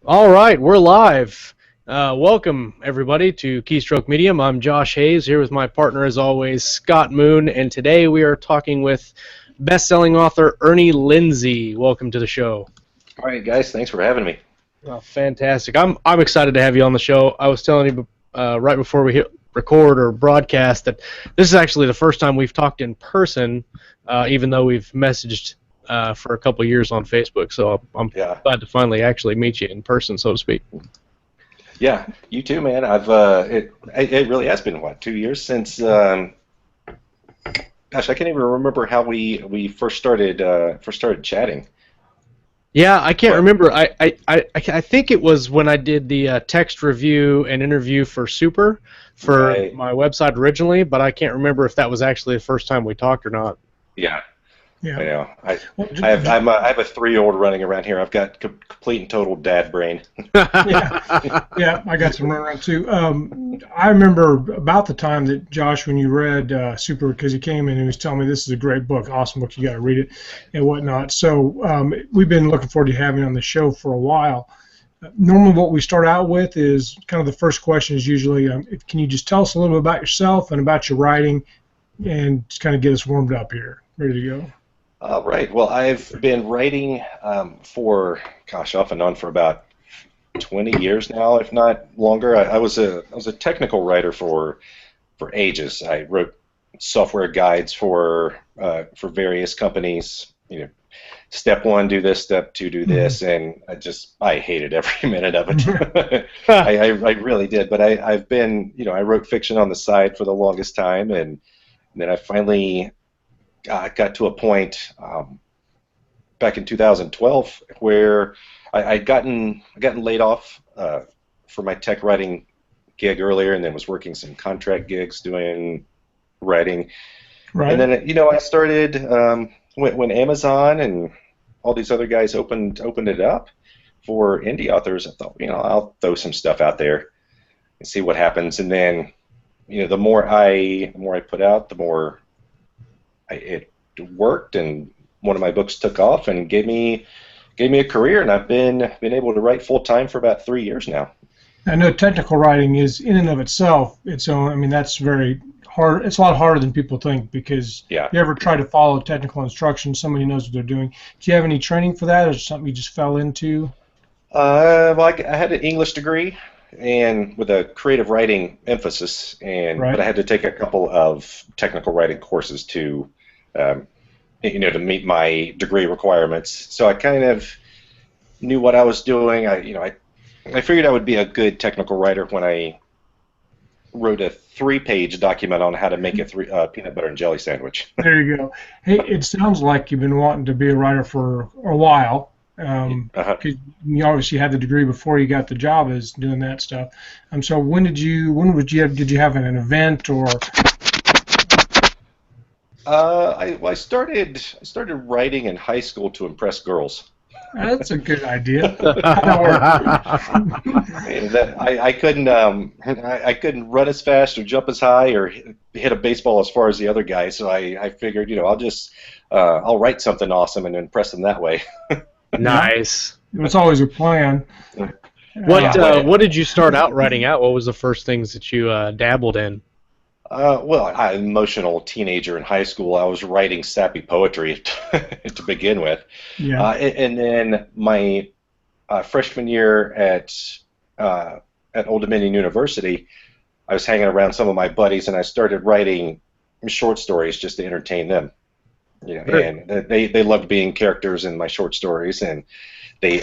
All right, we're live. Welcome, everybody, to Keystroke Medium. I'm Josh Hayes, here with my partner, as always, Scott Moon, and today we are talking with best-selling author Ernie Lindsey. Welcome to the show. All right, guys, thanks for having me. Fantastic. I'm excited to have you on the show. I was telling you right before we hit record or broadcast that this is actually the first time we've talked in person, even though we've messaged for a couple years on Facebook. So I'm glad to finally actually meet you in person, so to speak. Yeah, you too, man. It really has been 2 years since. Gosh, I can't even remember how we first started chatting. Yeah, I can't remember. I think it was when I did the text review and interview for Super for my website originally, but I can't remember if that was actually the first time we talked or not. Yeah. Yeah. I know. I have a 3-year-old running around here. I've got complete and total dad brain. Yeah, I got some runaround too. I remember about the time that Josh, when you read Super, because he came in and he was telling me this is a great book, awesome book, you got to read it and whatnot. So we've been looking forward to having you on the show for a while. Normally what we start out with is kind of the first question is usually, can you just tell us a little bit about yourself and about your writing and just kind of get us warmed up here, ready to go. All right. Well, I've been writing off and on for about 20 years now, if not longer. I was a technical writer for ages. I wrote software guides for various companies. Step 1, do this. Step 2, do this. And I hated every minute of it. I really did. But I've been, I wrote fiction on the side for the longest time, and then I finally got to a point back in 2012 where I'd gotten laid off for my tech writing gig earlier, and then was working some contract gigs doing writing. Right. And then I started when Amazon and all these other guys opened it up for indie authors. I thought, I'll throw some stuff out there and see what happens. And then the more I put out, the more it worked, and one of my books took off and gave me a career, and I've been able to write full time for about 3 years now. I know technical writing is in and of itself its own. I mean, that's very hard. It's a lot harder than people think, because if you ever try to follow technical instructions, somebody knows what they're doing. Do you have any training for that, or is it something you just fell into? Well, I had an English degree and with a creative writing emphasis, but I had to take a couple of technical writing courses to meet my degree requirements. So I kind of knew what I was doing. I figured I would be a good technical writer when I wrote a 3-page document on how to make a peanut butter and jelly sandwich. There you go. Hey, it sounds like you've been wanting to be a writer for a while. Because you obviously had the degree before you got the job as doing that stuff. So did you have an event or? I started writing in high school to impress girls. That's a good idea. I couldn't run as fast or jump as high or hit a baseball as far as the other guys, so I figured I'll write something awesome and impress them that way. Nice. It was always a plan. What did you start out writing out? What was the first things that you dabbled in? Well, I'm an emotional teenager in high school. I was writing sappy poetry to begin with. Yeah. And then my freshman year at Old Dominion University, I was hanging around some of my buddies, and I started writing short stories just to entertain them. And they loved being characters in my short stories, and they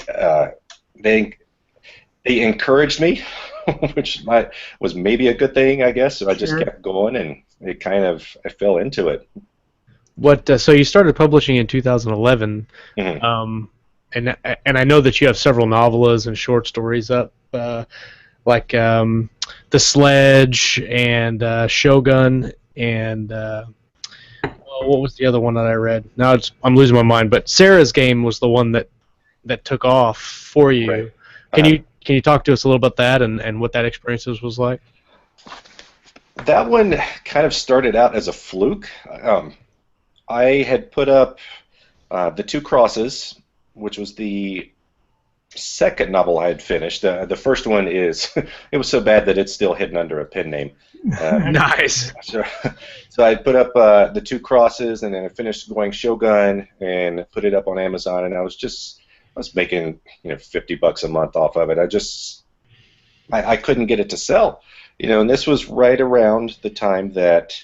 encouraged me, which was maybe a good thing, I guess. So I just kept going, and I fell into it. So you started publishing in 2011, and I know that you have several novellas and short stories up, like The Sledge and Shogun, and what was the other one that I read? Now I'm losing my mind, but Sarah's Game was the one that took off for you. Right. Can you talk to us a little about that and what that experience was like? That one kind of started out as a fluke. I had put up The Two Crosses, which was the second novel I had finished. The first one is it was so bad that it's still hidden under a pen name. Nice. So I put up the Two Crosses, and then I finished going Shogun and put it up on Amazon, and I was making $50 a month off of it. I couldn't get it to sell, and this was right around the time that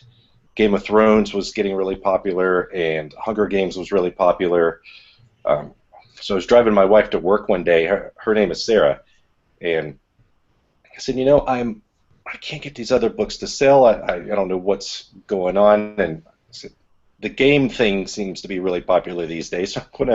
Game of Thrones was getting really popular and Hunger Games was really popular. So I was driving my wife to work one day. Her name is Sarah, and I said, I can't get these other books to sell. I don't know what's going on. And I said, the game thing seems to be really popular these days. So I'm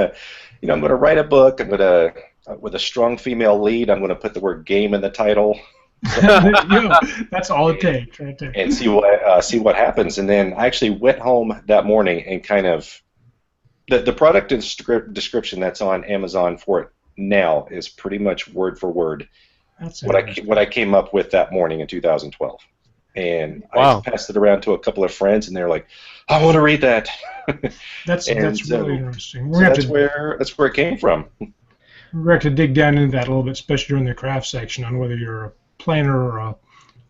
gonna write a book. I'm gonna with a strong female lead. I'm gonna put the word game in the title. That's all it takes, right there. And see what happens. And then I actually went home that morning and kind of the product description that's on Amazon for it now is pretty much word for word what I came up with that morning in 2012. And wow. I passed it around to a couple of friends, and they're like, "I want to read that." That's really interesting. So that's where it came from. We're going to dig down into that a little bit, especially during the craft section, on whether you're a planner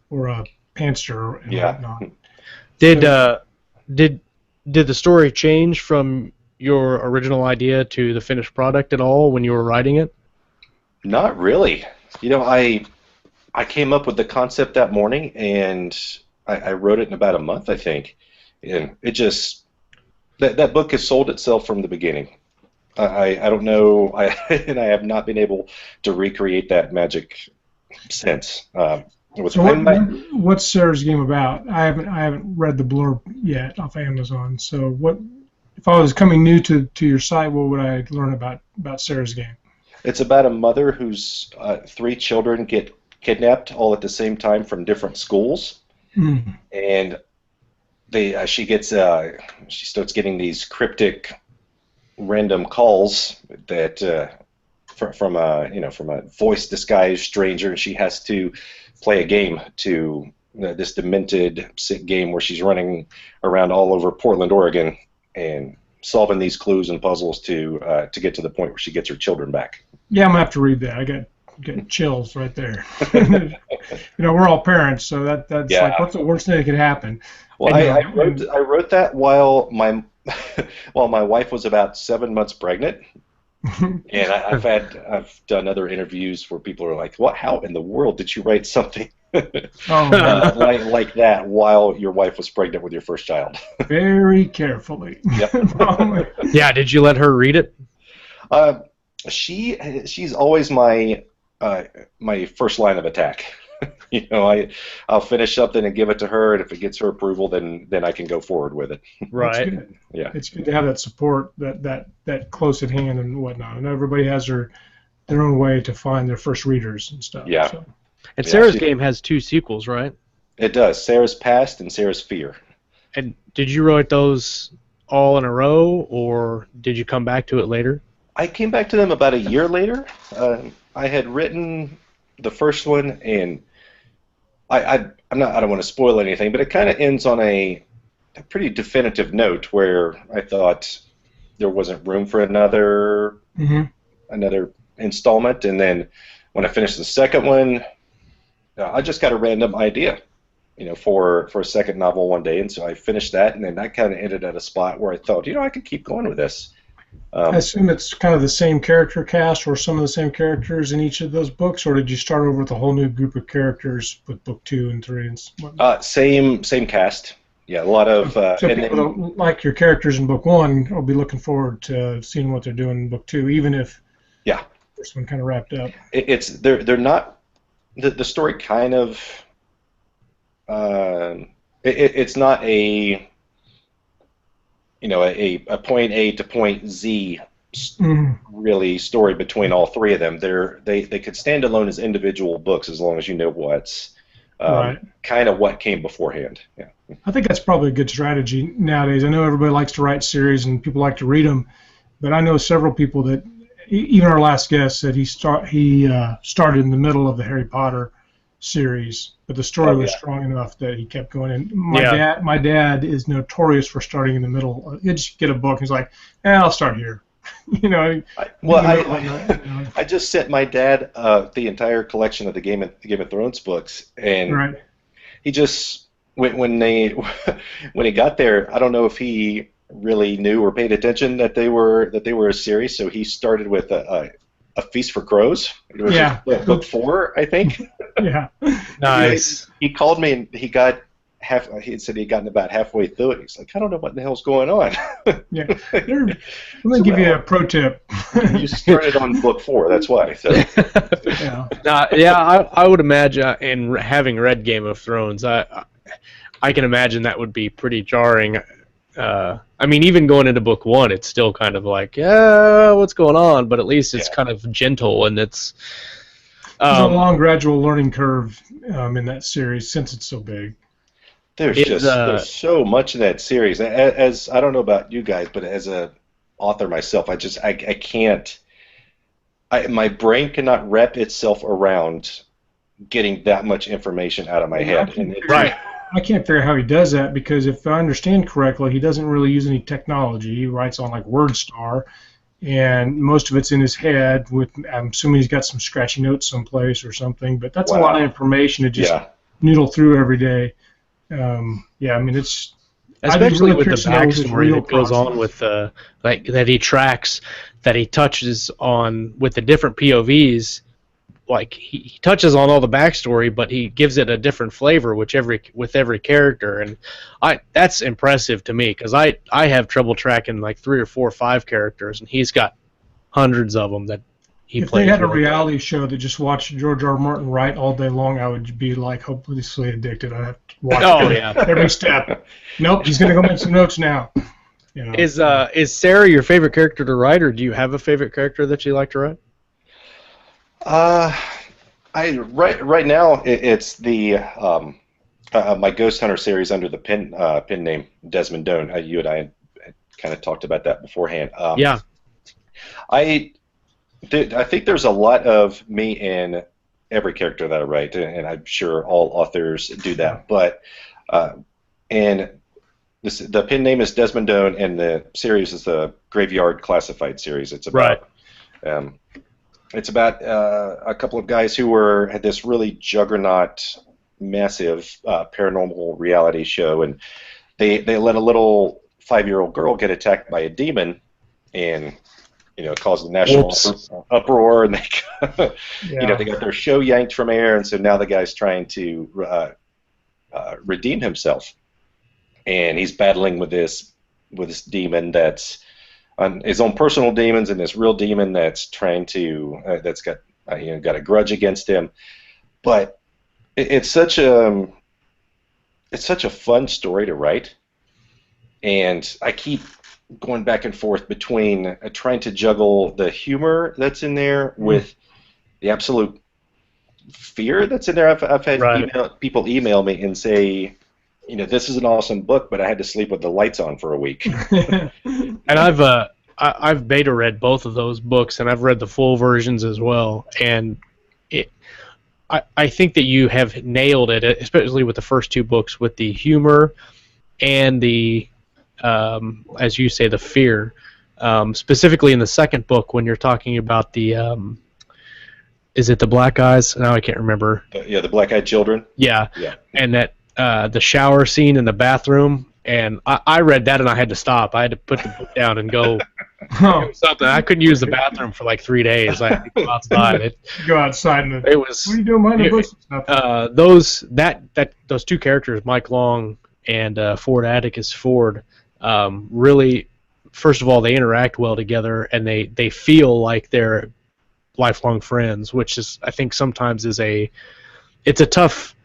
or a pantster and whatnot. Did the story change from your original idea to the finished product at all when you were writing it? Not really. I came up with the concept that morning, and I wrote it in about a month, I think. And it just that book has sold itself from the beginning. I don't know, and I have not been able to recreate that magic since. What's Sarah's game about? I haven't read the blurb yet off Amazon. So if I was coming new to your site, what would I learn about Sarah's game? It's about a mother whose 3 children get kidnapped all at the same time from different schools, and she starts getting these cryptic, random calls that from a voice disguised stranger, and she has to play a game to this demented, sick game where she's running around all over Portland, Oregon, and solving these clues and puzzles to get to the point where she gets her children back. Yeah, I'm gonna have to read that. I got chills right there. We're all parents, so that's like, what's the worst thing that could happen? Well, I wrote that while my wife was about 7 months pregnant, and I've done other interviews where people are like, "What? How in the world did you write something like that while your wife was pregnant with your first child?" Very carefully. Yep. Yeah. Did you let her read it? She's always my first line of attack. I'll finish something and give it to her, and if it gets her approval, then I can go forward with it. Right. Good. Yeah. It's good to have that support, that close at hand and whatnot. And everybody has their own way to find their first readers and stuff. Yeah. So. And Sarah's game has 2 sequels, right? It does. Sarah's Past and Sarah's Fear. And did you write those all in a row, or did you come back to it later? I came back to them about a year later. I had written the first one, and I don't want to spoil anything, but it kind of ends on a pretty definitive note where I thought there wasn't room for another installment. And then when I finished the second one, I just got a random idea, for a second novel one day, and so I finished that, and then that kind of ended at a spot where I thought, I could keep going with this. I assume it's kind of the same character cast or some of the same characters in each of those books, or did you start over with a whole new group of characters with book 2 and 3 and whatnot? Same cast. Yeah, a lot of. So people that like your characters in book 1 will be looking forward to seeing what they're doing in book 2, even if the first one kind of wrapped up. They're not the story kind of. It's not a. A point A to point Z really story between all 3 of them. They could stand alone as individual books as long as you know what's kind of what came beforehand. Yeah. I think that's probably a good strategy nowadays. I know everybody likes to write series and people like to read them, but I know several people that, even our last guest said he started in the middle of the Harry Potter series, but the story was strong enough that he kept going. And my dad is notorious for starting in the middle. He'd just get a book and he's like, I'll start here. I just sent my dad the entire collection of the Game of Thrones books, and Right. he just when they when he got there, I don't know if he really knew or paid attention that they were a series. So he started with a Feast for Crows. It was book 4, I think. Yeah. Nice. He called me and he got he said he'd gotten about halfway through it. He's like, I don't know what the hell's going on. Yeah. Let me give you a pro tip. You started on book 4, that's why. So. I would imagine, and having read Game of Thrones, I can imagine that would be pretty jarring. I mean, even going into book 1, it's still kind of like, what's going on? But at least it's kind of gentle, and it's... There's a long, gradual learning curve in that series since it's so big. There's so much in that series. As I don't know about you guys, but as a author myself, I can't. My brain cannot wrap itself around getting that much information out of my head. I can't figure out how he does that, because if I understand correctly, he doesn't really use any technology. He writes on like WordStar, and most of it's in his head. I'm assuming he's got some scratchy notes someplace or something. But that's a lot of information to just noodle through every day. I mean, it's especially with the backstory that goes on with like that he tracks, that he touches on with the different POVs. Like he touches on all the backstory, but he gives it a different flavor with every character, and that's impressive to me, because I have trouble tracking like 3 or 4 or 5 characters, and he's got hundreds of them that he plays. If they had a reality show that just watched George R. R. Martin write all day long, I would be like hopelessly addicted. I'd have to watch every step. Nope, he's gonna go make some notes now. Is Sarah your favorite character to write, or do you have a favorite character that you like to write? Right now it's the my Ghost Hunter series under the pen name Desmond Doan. You and I had kind of talked about that beforehand. I think there's a lot of me in every character that I write, and I'm sure all authors do that. But and the pen name is Desmond Doan, and the series is the Graveyard Classified series. It's about it's about a couple of guys who had this really juggernaut, massive paranormal reality show, and they let a little 5-year-old girl get attacked by a demon, and it caused a national uproar, and they they got their show yanked from air, and so now the guy's trying to redeem himself, and he's battling with this demon that's his own personal demons, and this real demon that's trying to that's got got a grudge against him. But it's such a fun story to write, and I keep going back and forth between trying to juggle the humor that's in there with the absolute fear that's in there. I've had people email me and say, this is an awesome book, but I had to sleep with the lights on for a week. And I've beta read both of those books, and I've read the full versions as well. And I think that you have nailed it, especially with the first 2 books, with the humor and the as you say, the fear. Specifically in the second book, when you're talking about the is it the black eyes? Now I can't remember. The black-eyed children. Yeah. And that the shower scene in the bathroom, and I read that and I had to stop. I had to put the book down and go do something. I couldn't use the bathroom for like 3 days. I had to go outside. Go outside and it was. What are you doing behind the those bush? 2 characters, Mike Long and Ford Atticus Ford, really, first of all, they interact well together, and they feel like they're lifelong friends, which is, I think, sometimes it's a tough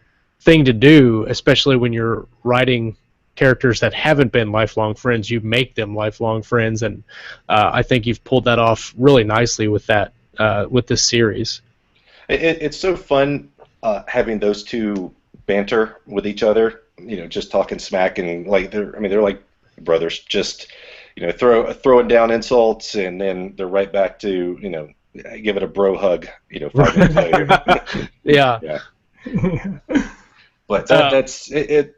thing to do, especially when you're writing characters that haven't been lifelong friends. You make them lifelong friends, and I think you've pulled that off really nicely with that with this series. It's so fun having those 2 banter with each other, just talking smack, and like they're like brothers, just throwing down insults, and then they're right back to give it a bro hug 5 minutes later. Yeah. But that's it.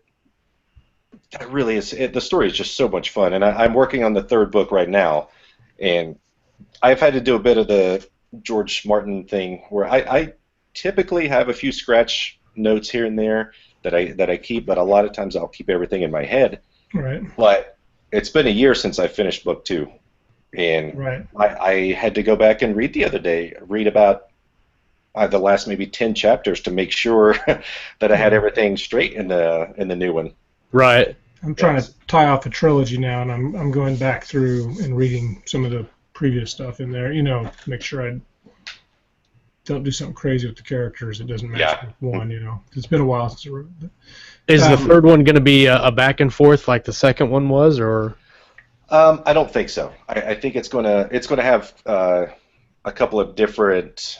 That really is it. The story is just so much fun, and I'm working on the 3rd book right now, and I've had to do a bit of the George Martin thing where I typically have a few scratch notes here and there that I keep, but a lot of times I'll keep everything in my head. Right. But it's been a year since I finished book 2, and Right. I had to go back and read the other day, read about the last maybe 10 chapters to make sure that I had everything straight in the new one. Right. I'm trying to tie off a trilogy now, and I'm going back through and reading some of the previous stuff in there, to make sure I don't do something crazy with the characters. It doesn't match with one, It's been a while since I wrote it. Is the third one going to be a back and forth like the second one was, or? I don't think so. I think it's gonna have a couple of different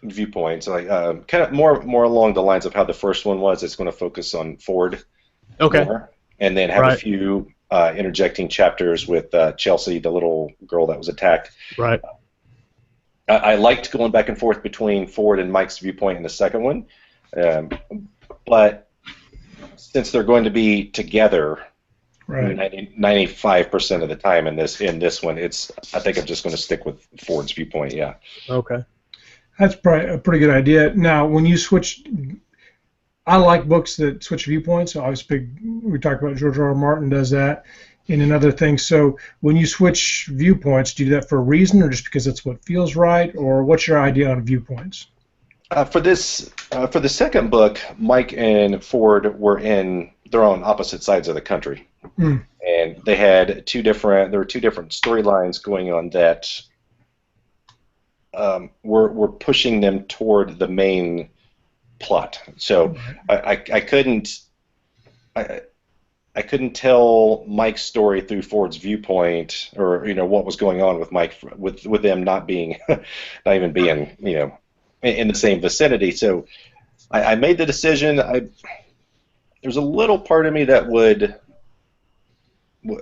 viewpoints, like kind of more along the lines of how the first one was. It's going to focus on Ford, more, and then have a few interjecting chapters with Chelsea, the little girl that was attacked. Right. I liked going back and forth between Ford and Mike's viewpoint in the second one, but since they're going to be together, 95% of the time in this one, I think I'm just going to stick with Ford's viewpoint. Yeah. Okay. That's probably a pretty good idea. Now, when you switch, I like books that switch viewpoints. So we talked about George R. R. Martin does that, and another thing. So when you switch viewpoints, do you do that for a reason, or just because it's what feels right, or what's your idea on viewpoints? For the second book, Mike and Ford were they're on opposite sides of the country, and they had two different storylines going on that were pushing them toward the main plot. So I couldn't tell Mike's story through Ford's viewpoint, or what was going on with Mike with them not even being in the same vicinity. So I made the decision. There's a little part of me that would,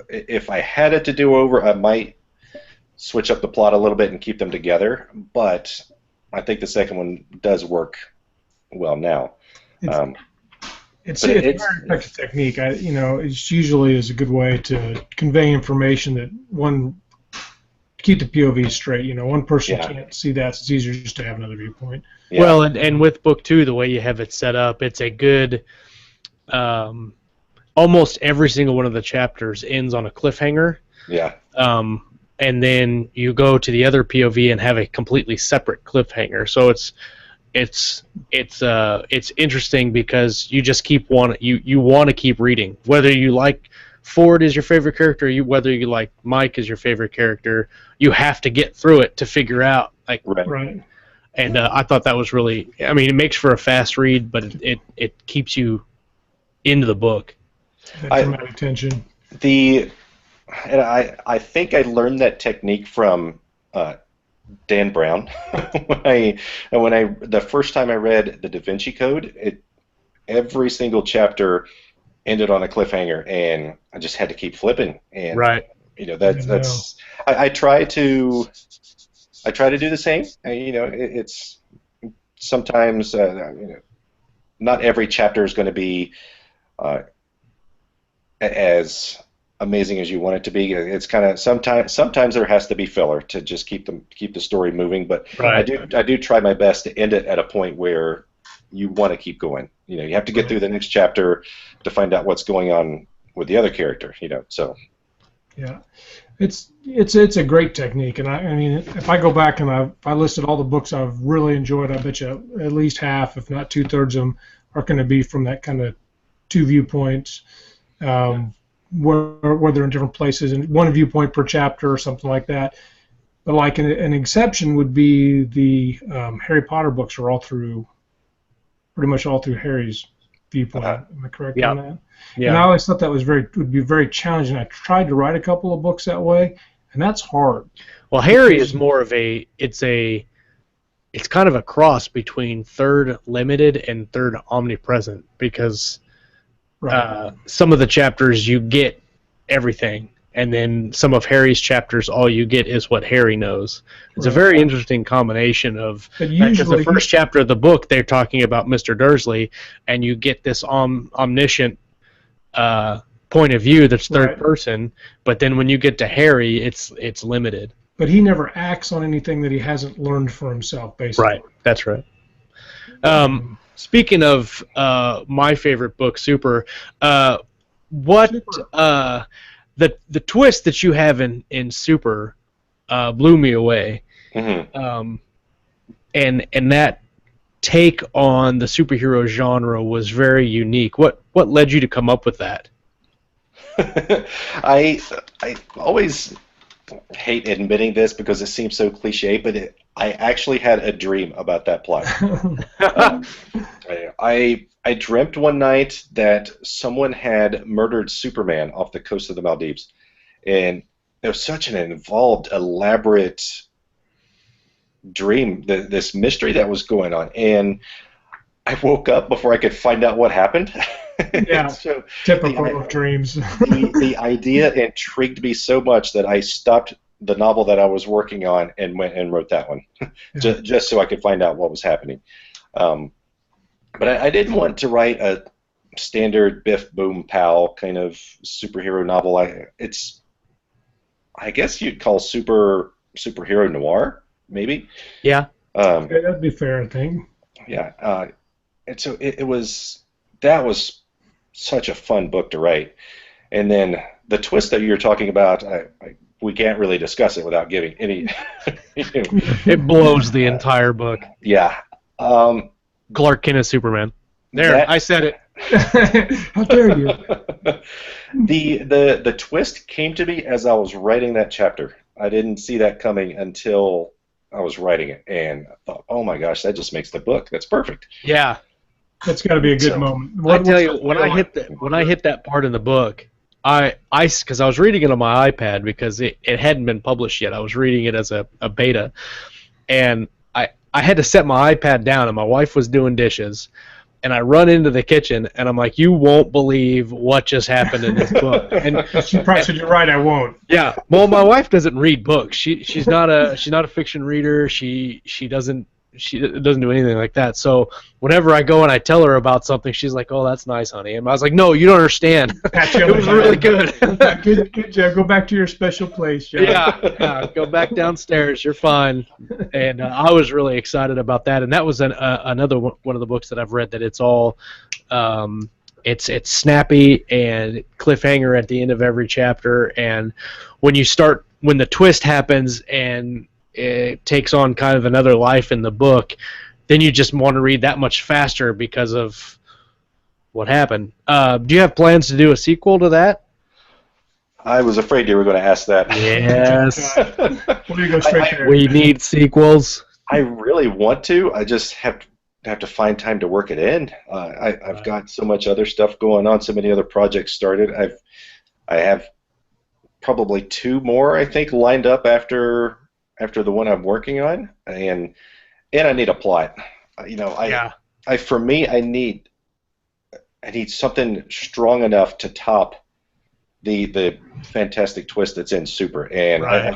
if I had it to do over, I might switch up the plot a little bit and keep them together. But I think the second one does work well now. It's a very effective technique. It usually is a good way to convey information that keep the POV straight. One person can't see that, so it's easier just to have another viewpoint. Yeah. Well, and with book 2, the way you have it set up, it's a good. Almost every single one of the chapters ends on a cliffhanger. Yeah. And then you go to the other POV and have a completely separate cliffhanger. So it's interesting because you just you want to keep reading, whether you like Ford is your favorite character, whether you like Mike is your favorite character. You have to get through it to figure out right. And I thought that was really. I mean, it makes for a fast read, but it keeps you into the book. Dramatic tension. And I think I learned that technique from Dan Brown. The first time I read the Da Vinci Code, every single chapter ended on a cliffhanger, and I just had to keep flipping. And that's I try to do the same. It's sometimes not every chapter is going to be as amazing as you want it to be. It's kind of sometimes there has to be filler to just keep the story moving. But I do try my best to end it at a point where you want to keep going. You have to get through the next chapter to find out what's going on with the other character. So. Yeah. It's a great technique, and I mean, if I go back and if I listed all the books I've really enjoyed, I bet you at least half, if not 2/3 of them, are going to be from that kind of two viewpoints. Where they're in different places and one viewpoint per chapter or something like that. But like an exception would be the Harry Potter books are pretty much all through Harry's viewpoint. Am I correct on that? Yeah. And I always thought that would be very challenging. I tried to write a couple of books that way, and that's hard. Well, Harry is more of it's kind of a cross between third limited and third omnipresent, because some of the chapters you get everything, and then some of Harry's chapters all you get is what Harry knows. It's a very interesting combination of, because the first chapter of the book they're talking about Mr. Dursley, and you get this omniscient point of view that's third person, but then when you get to Harry, it's limited. but he never acts on anything that he hasn't learned for himself, basically. Right. That's right. Speaking of my favorite book, Super, what Super. The twist that you have in Super blew me away, and that take on the superhero genre was very unique. What led you to come up with that? I always hate admitting this because it seems so cliche, but I actually had a dream about that plot. I dreamt one night that someone had murdered Superman off the coast of the Maldives, and it was such an involved, elaborate dream, this mystery that was going on, and I woke up before I could find out what happened. Yeah, so typical of dreams. the idea intrigued me so much that I stopped the novel that I was working on and went and wrote that one, just so I could find out what was happening. But I didn't want to write a standard Biff Boom Pow kind of superhero novel. I guess you'd call superhero noir, maybe. Yeah. Okay, that'd be fair, I think. Yeah. And so that was such a fun book to write. And then the twist that you're talking about, we can't really discuss it without giving any. It blows the entire book. Yeah. Clark Kent as Superman. There, I said it. How dare you? The twist came to me as I was writing that chapter. I didn't see that coming until I was writing it, and I thought, oh my gosh, that just makes the book. That's perfect. Yeah. That's got to be a good moment. I tell you, when I hit that part in the book, because I was reading it on my iPad because it hadn't been published yet. I was reading it as a beta, and I had to set my iPad down, and my wife was doing dishes, and I run into the kitchen, and I'm like, you won't believe what just happened in this book. And she probably said, you're right, I won't. Yeah. Well, my wife doesn't read books. She's not a fiction reader. She doesn't do anything like that. So whenever I go and I tell her about something, she's like, "Oh, that's nice, honey." And I was like, "No, you don't understand. It was really good." Good job. Go back to your special place, John. Yeah. Go back downstairs. You're fine. And I was really excited about that. And that was another one of the books that I've read that it's all it's snappy and cliffhanger at the end of every chapter. And when the twist happens and it takes on kind of another life in the book, then you just want to read that much faster because of what happened. Do you have plans to do a sequel to that? I was afraid you were going to ask that. Yes. Go we need sequels. I really want to. I just have to find time to work it in. I've got so much other stuff going on, so many other projects started. I have probably 2 more, I think, lined up after the one I'm working on, and I need a plot. For me, I need something strong enough to top the fantastic twist that's in Super, and right.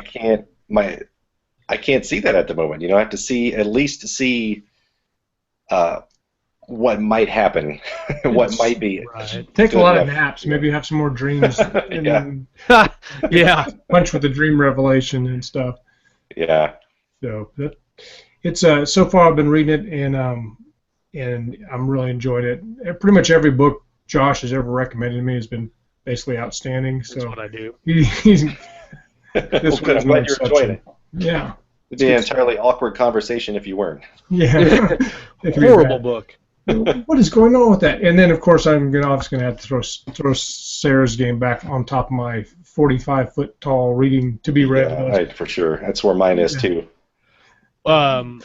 I can't see that at the moment. I have to at least see what might happen, what might be. Right. Take a lot of naps. Maybe have some more dreams. And yeah. Punch with the dream revelation and stuff. Yeah. So it's so far I've been reading it, and I'm really enjoyed it. Pretty much every book Josh has ever recommended to me has been basically outstanding. So that's what I do. This I'm glad you're enjoying it. Yeah. It'd be an entirely awkward conversation if you weren't. Yeah. Horrible book. What is going on with that? And then, of course, I'm obviously going to have to throw Sarah's game back on top of my 45-foot tall reading to be read. Yeah, right, for sure. That's where mine is too. So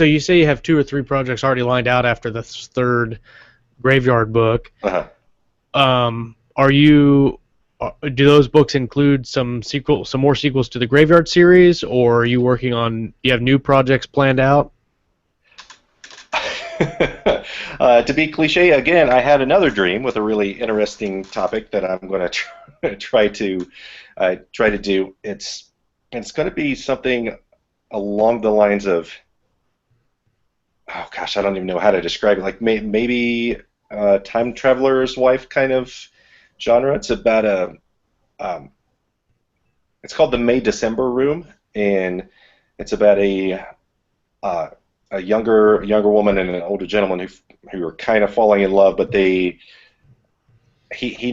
you say you have 2 or 3 projects already lined out after the 3rd Graveyard book. Do those books include some more sequels to the Graveyard series, or are you working on? You have new projects planned out? To be cliche again, I had another dream with a really interesting topic that I'm going to try to do. It's going to be something along the lines of, oh gosh, I don't even know how to describe it. Like maybe time traveler's wife kind of genre. It's about it's called the May December Room, and it's about a younger woman and an older gentleman who are kind of falling in love, but he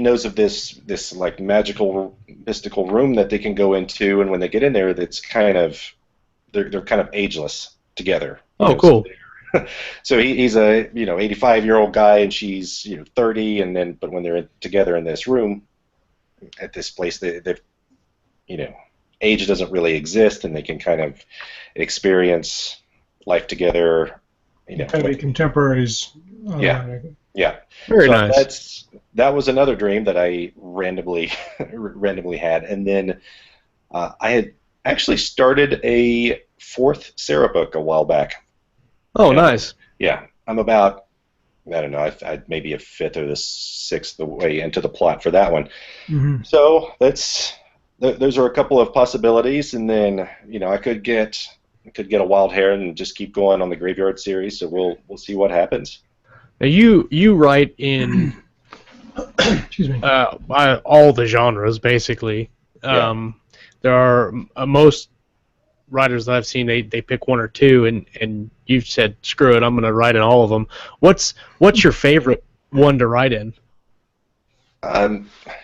knows of this like magical mystical room that they can go into, and when they get in there, that's kind of they're kind of ageless together. Oh, cool. So he's a 85-year-old guy, and she's 30, and then but when they're together in this room at this place, they've age doesn't really exist, and they can kind of experience life together. Kind of be contemporaries. Yeah. Very nice. That was another dream that I randomly had, and then I had actually started a 4th Sarah book a while back. Oh, nice. Yeah, I'm about, I don't know, I'm maybe a 5th or the 6th the way into the plot for that one. Mm-hmm. So those are a couple of possibilities, and then I could get a wild hair and just keep going on the Graveyard series. So we'll see what happens. Now you write in excuse me, all the genres basically. Yeah. There are most writers that I've seen they pick one or two, and you've said screw it, I'm going to write in all of them. What's your favorite one to write in?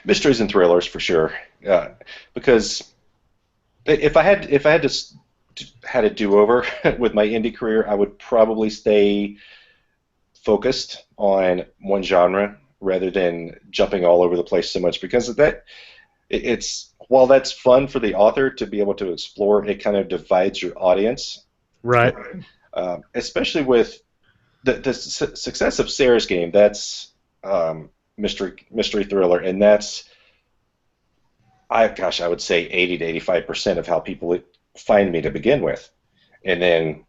Mysteries and thrillers for sure, because if I had had a do-over with my indie career, I would probably stay focused on one genre rather than jumping all over the place so much, because it's while that's fun for the author to be able to explore, it kind of divides your audience. Right. Especially with the success of Sarah's Game, that's mystery thriller, and that's I would say 80 to 85% of how people find me to begin with. And then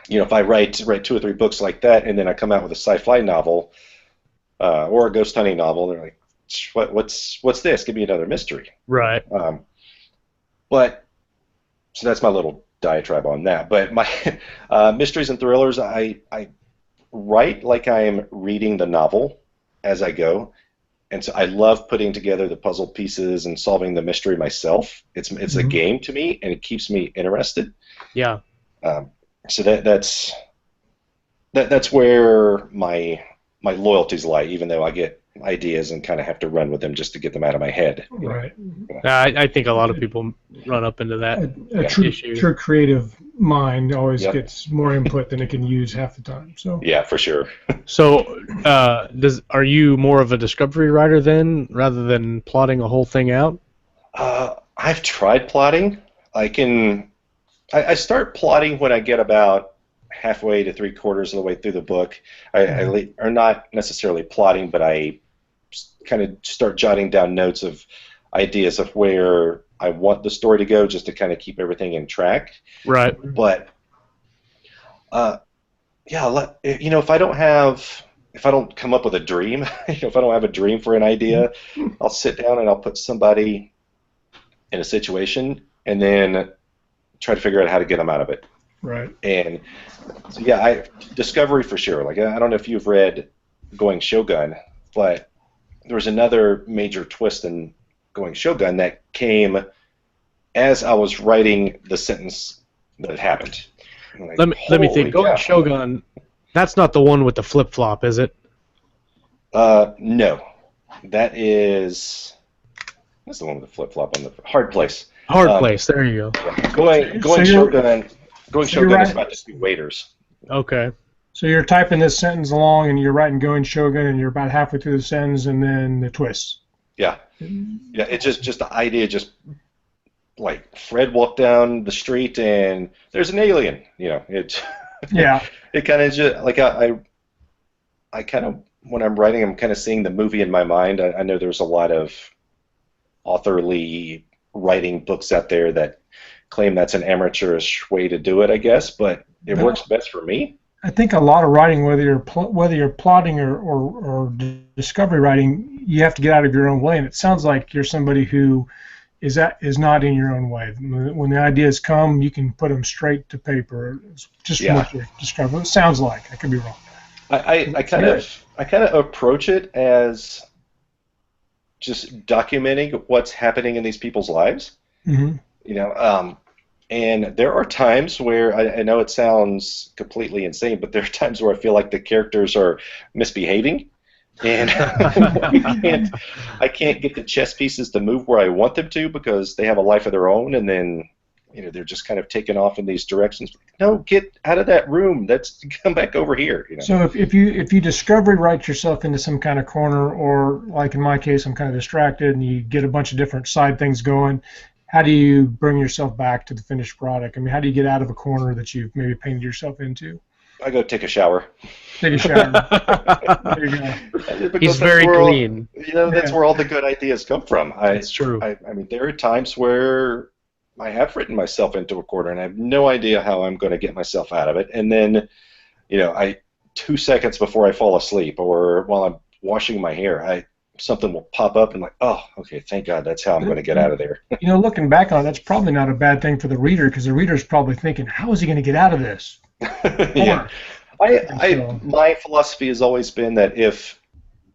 if I write 2 or 3 books like that, and then I come out with a sci-fi novel or a ghost hunting novel, they're like, what's this? Give me another mystery. Right. But so that's my little diatribe on that. But my mysteries and thrillers, I write like I'm reading the novel as I go, and so I love putting together the puzzle pieces and solving the mystery myself. It's a game to me, and it keeps me interested. Yeah. So that's where my loyalties lie, even though I get ideas and kind of have to run with them just to get them out of my head. Right. I think a lot of people run up into that issue. True creative mind always gets more input than it can use half the time. So yeah, for sure. So are you more of a discovery writer then, rather than plotting a whole thing out? I've tried plotting. I start plotting when I get about halfway to 3/4 of the way through the book. Or not necessarily plotting, but I kind of start jotting down notes of ideas of where I want the story to go, just to kind of keep everything in track. Right. But if I don't come up with a dream, if I don't have a dream for an idea, I'll sit down and I'll put somebody in a situation and then try to figure out how to get them out of it. Right. And so discovery for sure. Like, I don't know if you've read Going Shogun, but there was another major twist in Going Shogun that came as I was writing the sentence that had happened. Like, let me think. Going Shogun, that's not the one with the flip flop, is it? No, that's the one with the flip flop on the Hard Place. Hard Place. There you go. Yeah. Going Shogun. Going Shogun is about just 2 waiters. Okay. So you're typing this sentence along, and you're writing Going Shogun, and you're about halfway through the sentence, and then the twist. Yeah. Yeah. It's just the idea. Just like Fred walked down the street, and there's an alien. It. Yeah. It kind of just like I kind of, when I'm writing, I'm kind of seeing the movie in my mind. I know there's a lot of authorly writing books out there that claim that's an amateurish way to do it, I guess, but it works best for me. I think a lot of writing, whether you're plotting or discovery writing, you have to get out of your own way, and it sounds like you're somebody who is not in your own way. When the ideas come, you can put them straight to paper. Just from what you discover. It sounds like. I could be wrong. I kind of approach it as just documenting what's happening in these people's lives. Mm-hmm. You know, and there are times where I know it sounds completely insane, but there are times where I feel like the characters are misbehaving, and I can't get the chess pieces to move where I want them to because they have a life of their own, and then they're just kind of taking off in these directions. No, get out of that room. Let's come back over here. So if you discovery write yourself into some kind of corner, or like in my case, I'm kind of distracted, and you get a bunch of different side things going. How do you bring yourself back to the finished product? I mean, how do you get out of a corner that you've maybe painted yourself into? I go take a shower. Take a shower. There you go. He's very clean. That's where all the good ideas come from. That's true. I mean, there are times where I have written myself into a corner, and I have no idea how I'm going to get myself out of it. And then, 2 seconds before I fall asleep, or while I'm washing my hair, something will pop up and oh, okay, thank God, that's how I'm going to get out of there. Looking back on it, that's probably not a bad thing for the reader, because the reader's probably thinking, how is he going to get out of this? Yeah. My philosophy has always been that if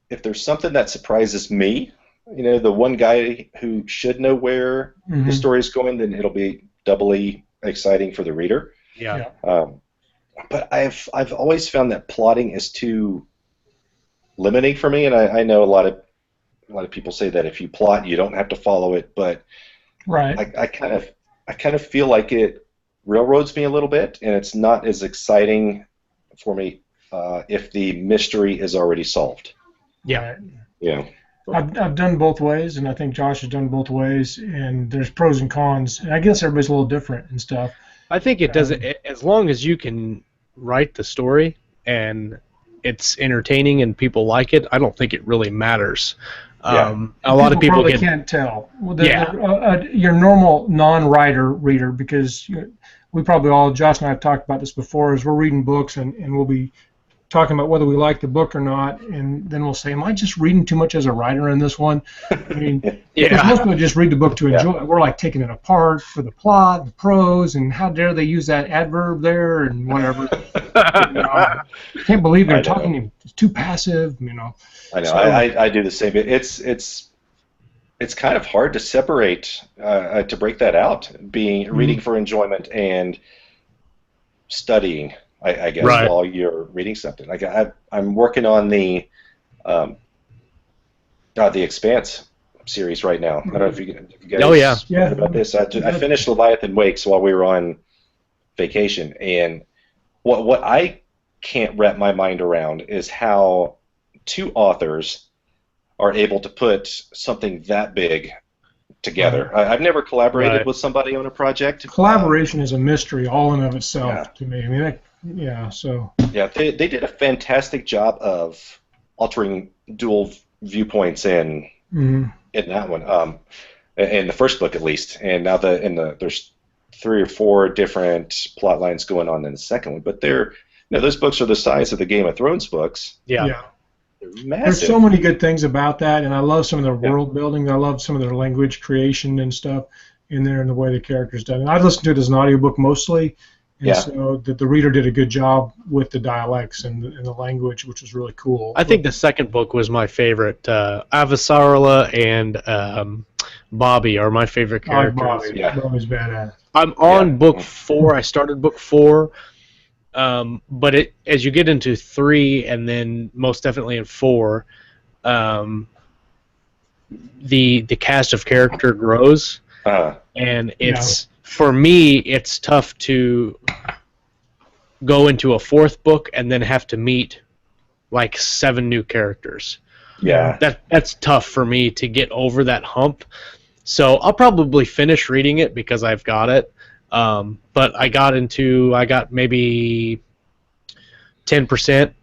there's something that surprises me, the one guy who should know where the story is going, then it'll be doubly exciting for the reader. Yeah. But I've always found that plotting is too limiting for me, and I know a lot of people say that if you plot, you don't have to follow it, but right. I kind of feel like it railroads me a little bit, and it's not as exciting for me if the mystery is already solved. Yeah. Yeah. I've done both ways, and I think Josh has done both ways, and there's pros and cons, and I guess everybody's a little different and stuff. I think it doesn't, as long as you can write the story and it's entertaining and people like it, I don't think it really matters. Yeah. A lot of people probably can't tell. Your normal non-writer reader, because we probably all, Josh and I have talked about this before, is we're reading books and we'll be talking about whether we like the book or not, and then we'll say, am I just reading too much as a writer in this one? I mean, because most people just read the book to enjoy it. We're like taking it apart for the plot, the prose, and how dare they use that adverb there and whatever. I can't believe they're talking. It's too passive, I know. So, I do the same. It's kind of hard to separate, to break that out, reading for enjoyment and studying. I guess, right, while you're reading something. Like I'm working on the Expanse series right now. I don't know if you guys heard about this. I finished Leviathan Wakes while we were on vacation, and what I can't wrap my mind around is how two authors are able to put something that big together. I've never collaborated with somebody on a project. Collaboration is a mystery all in of itself to me. I mean, they did a fantastic job of altering dual viewpoints in that one, in the first book at least, and now there's 3 or 4 different plot lines going on in the second one, but those books are the size of the Game of Thrones books. Yeah. They're massive. There's so many good things about that, and I love some of their world building. I love some of their language creation and stuff in there, and the way the characters done. And I listened to it as an audiobook mostly. And so the reader did a good job with the dialects and the language, which was really cool. I think the second book was my favorite. Avasarala and Bobby are my favorite characters. Bobby's badass. I'm on book 4. I started book 4, but as you get into 3 and then most definitely in 4, the cast of character grows, and it's. For me, it's tough to go into a 4th book and then have to meet like 7 new characters. Yeah. That's tough for me to get over that hump. So I'll probably finish reading it because I've got it. But I got maybe 10%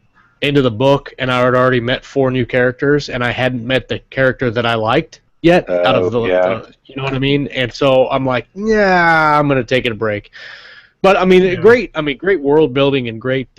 into the book, and I had already met 4 new characters, and I hadn't met the character that I liked yet out of the you know what I mean? And so I'm like, I'm gonna take it a break. But I mean, great world building and great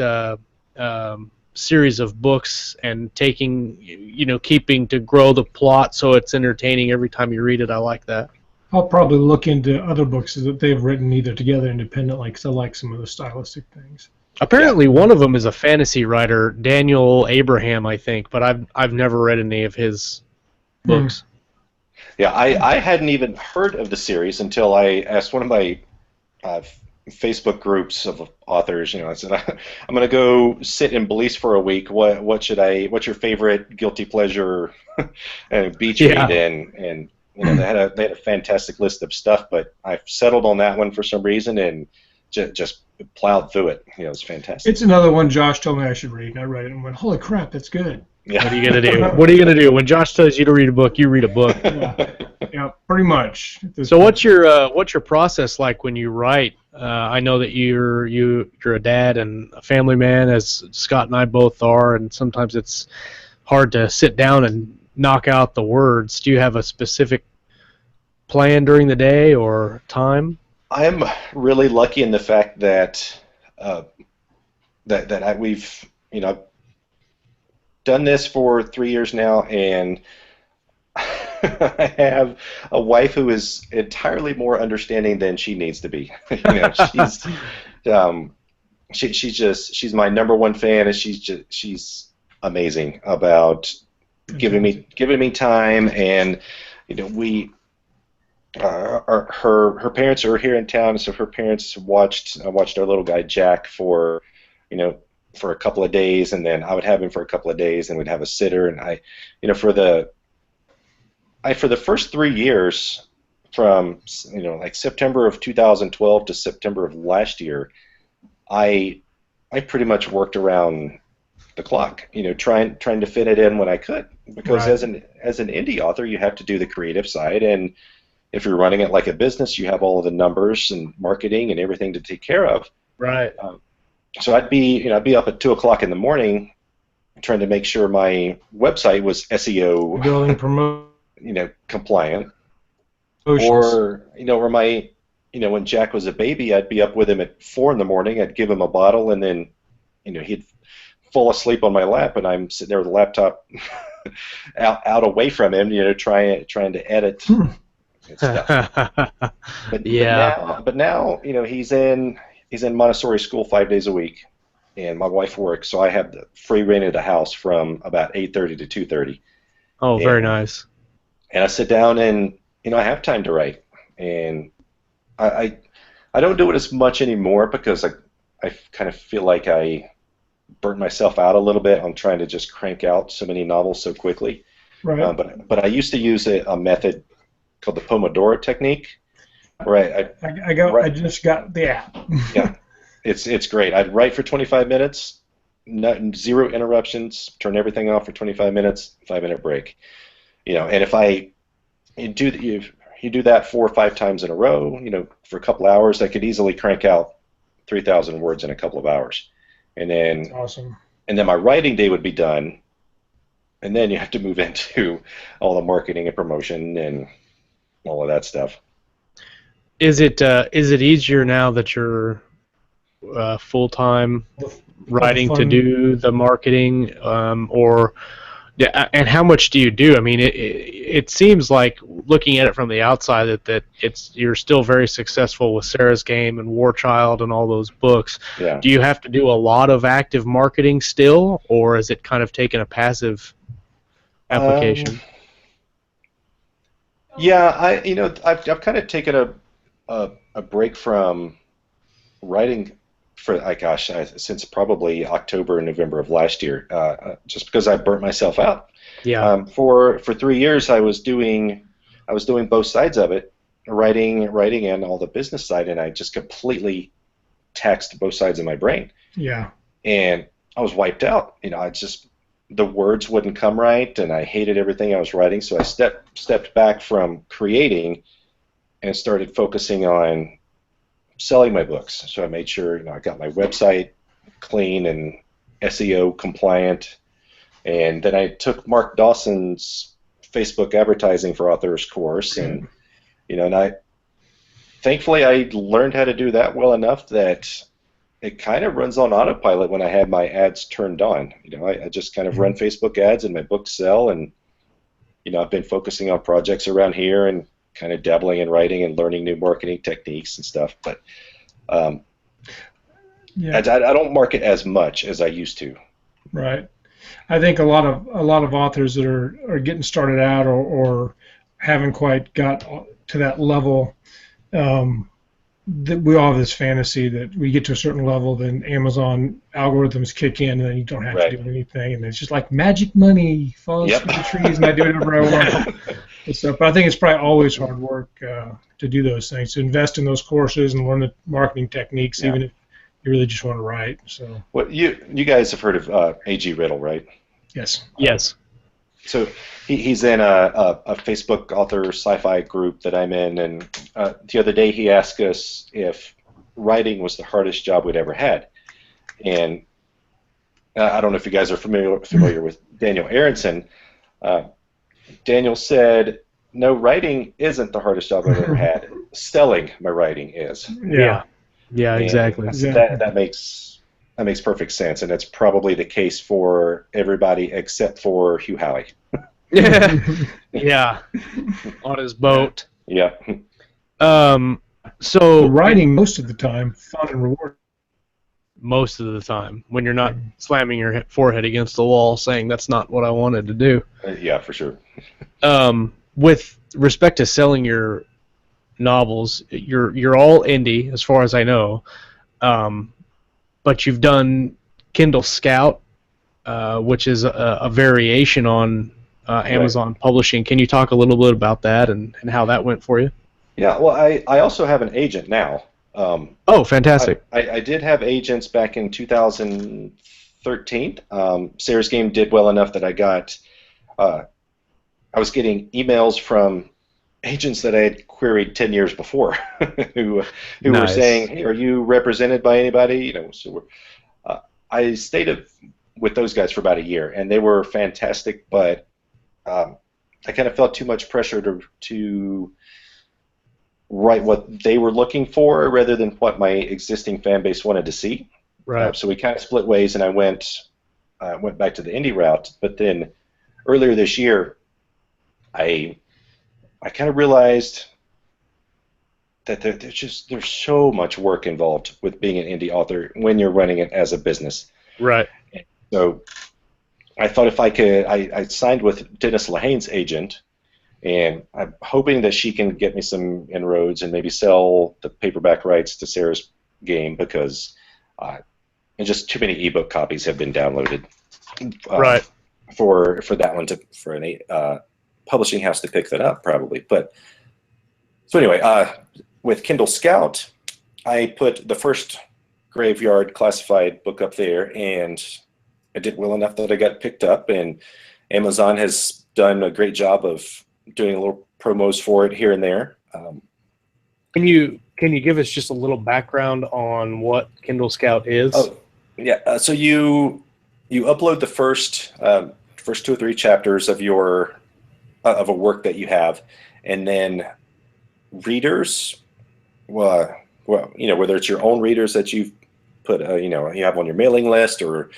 series of books, and keeping to grow the plot so it's entertaining every time you read it. I like that. I'll probably look into other books that they've written either together independently, because I like some of the stylistic things. Apparently, one of them is a fantasy writer, Daniel Abraham, I think, but I've never read any of his books. Yeah, I hadn't even heard of the series until I asked one of my uh, Facebook groups of authors. I said, I'm going to go sit in Belize for a week. What's your favorite guilty pleasure and beach read? Yeah. And they had a fantastic list of stuff, but I've settled on that one for some reason and just plowed through it. It's fantastic. It's another one Josh told me I should read, and I read it and went, holy crap, that's good. Yeah. What are you gonna do? What are you gonna do when Josh tells you to read a book? You read a book. Yeah, pretty much. So what's your process like when you write? I know that you're a dad and a family man, as Scott and I both are, and sometimes it's hard to sit down and knock out the words. Do you have a specific plan during the day or time? I'm really lucky in the fact that we've done this for 3 years now, and I have a wife who is entirely more understanding than she needs to be. She's my number one fan, and she's amazing about giving me time, and her parents are here in town, so her parents watched our little guy Jack for a couple of days, and then I would have him for a couple of days, and we'd have a sitter, and for the first 3 years, from like September of 2012 to September of last year, I pretty much worked around the clock, trying to fit it in when I could, because right. as an indie author, you have to do the creative side, and if you're running it like a business, you have all of the numbers and marketing and everything to take care of. Right. So I'd be up at 2 o'clock in the morning, trying to make sure my website was SEO building promote compliant, Oceans. or my when Jack was a baby, I'd be up with him at 4 in the morning. I'd give him a bottle, and then he'd fall asleep on my lap, and I'm sitting there with the laptop out away from him, trying to edit and stuff. But now he's in Montessori school 5 days a week, and my wife works, so I have the free reign of the house from about 8:30 to 2:30. Oh, very nice. And I sit down, and I have time to write, and I don't do it as much anymore because I kind of feel like I burnt myself out a little bit on trying to just crank out so many novels so quickly. Right. But I used to use a method called the Pomodoro technique. Right. I just got the app. Yeah, it's great. I'd write for 25 minutes, zero interruptions, turn everything off for 25 minutes, 5-minute break. And if you do that 4 or 5 times in a row, for a couple hours, I could easily crank out 3,000 words in a couple of hours. And then That's awesome. And then my writing day would be done, and then you have to move into all the marketing and promotion and all of that stuff. Is it easier now that you're full-time writing to do the marketing, or and how much do you do? I mean, it seems like, looking at it from the outside, that you're still very successful with Sarah's Game and War Child and all those books. Yeah. Do you have to do a lot of active marketing still, or is it kind of taken a passive application? Yeah, I've kind of taken a break from writing for since probably October and November of last year, just because I burnt myself out. Yeah. For 3 years, I was doing both sides of it, writing and all the business side, and I just completely taxed both sides of my brain. Yeah. And I was wiped out. The words wouldn't come right, and I hated everything I was writing. So I stepped back from creating and started focusing on selling my books. So I made sure I got my website clean and SEO compliant, and then I took Mark Dawson's Facebook advertising for authors course, and thankfully I learned how to do that well enough that it kind of runs on autopilot when I have my ads turned on. I just kind of run Facebook ads and my books sell, and I've been focusing on projects around here and kind of dabbling in writing and learning new marketing techniques and stuff, but I don't market as much as I used to. Right. I think a lot of authors that are getting started out or haven't quite got to that level. We all have this fantasy that we get to a certain level, then Amazon algorithms kick in, and then you don't have to do anything, and it's just like magic money falls from the trees, and I do whatever I want. But I think it's probably always hard work to do those things, to invest in those courses and learn the marketing techniques, even if you really just want to write. So, well, you guys have heard of A.G. Riddle, right? Yes. Yes. So he's in a Facebook author sci-fi group that I'm in, and the other day he asked us if writing was the hardest job we'd ever had. And I don't know if you guys are familiar with Daniel Aronson. Daniel said, "No, writing isn't the hardest job I've ever had. Selling my writing is." Yeah, exactly. That makes perfect sense, and that's probably the case for everybody except for Hugh Howey. Yeah, on his boat. Yeah. So writing most of the time, fun and rewarding. Most of the time, when you're not slamming your forehead against the wall, saying that's not what I wanted to do. Yeah, for sure. With respect to selling your novels, you're all indie, as far as I know. But you've done Kindle Scout, which is a variation on Amazon Publishing. Can you talk a little bit about that and how that went for you? Yeah, well, I also have an agent now. Oh, fantastic. I did have agents back in 2013. Sarah's Game did well enough that I was getting emails from agents that I had queried 10 years before who were saying, "Hey, are you represented by anybody?" So I stayed with those guys for about a year, and they were fantastic, but I kind of felt too much pressure to write what they were looking for rather than what my existing fan base wanted to see. Right. So we kind of split ways, and I went back to the indie route. But then earlier this year, I kind of realized that there's so much work involved with being an indie author when you're running it as a business. Right. So I thought if I could, I signed with Dennis Lehane's agent, and I'm hoping that she can get me some inroads and maybe sell the paperback rights to Sarah's Game, because and just too many ebook copies have been downloaded. Right. For that one for an publishing house to pick that up, probably. But so anyway, with Kindle Scout, I put the first Graveyard classified book up there, and I did well enough that I got picked up, and Amazon has done a great job of doing a little promos for it here and there. Can you give us just a little background on what Kindle Scout is? Oh, yeah. So you upload the first 2 or 3 chapters of your of a work that you have, and then readers, well, whether it's your own readers that you've put, you have on your mailing list, or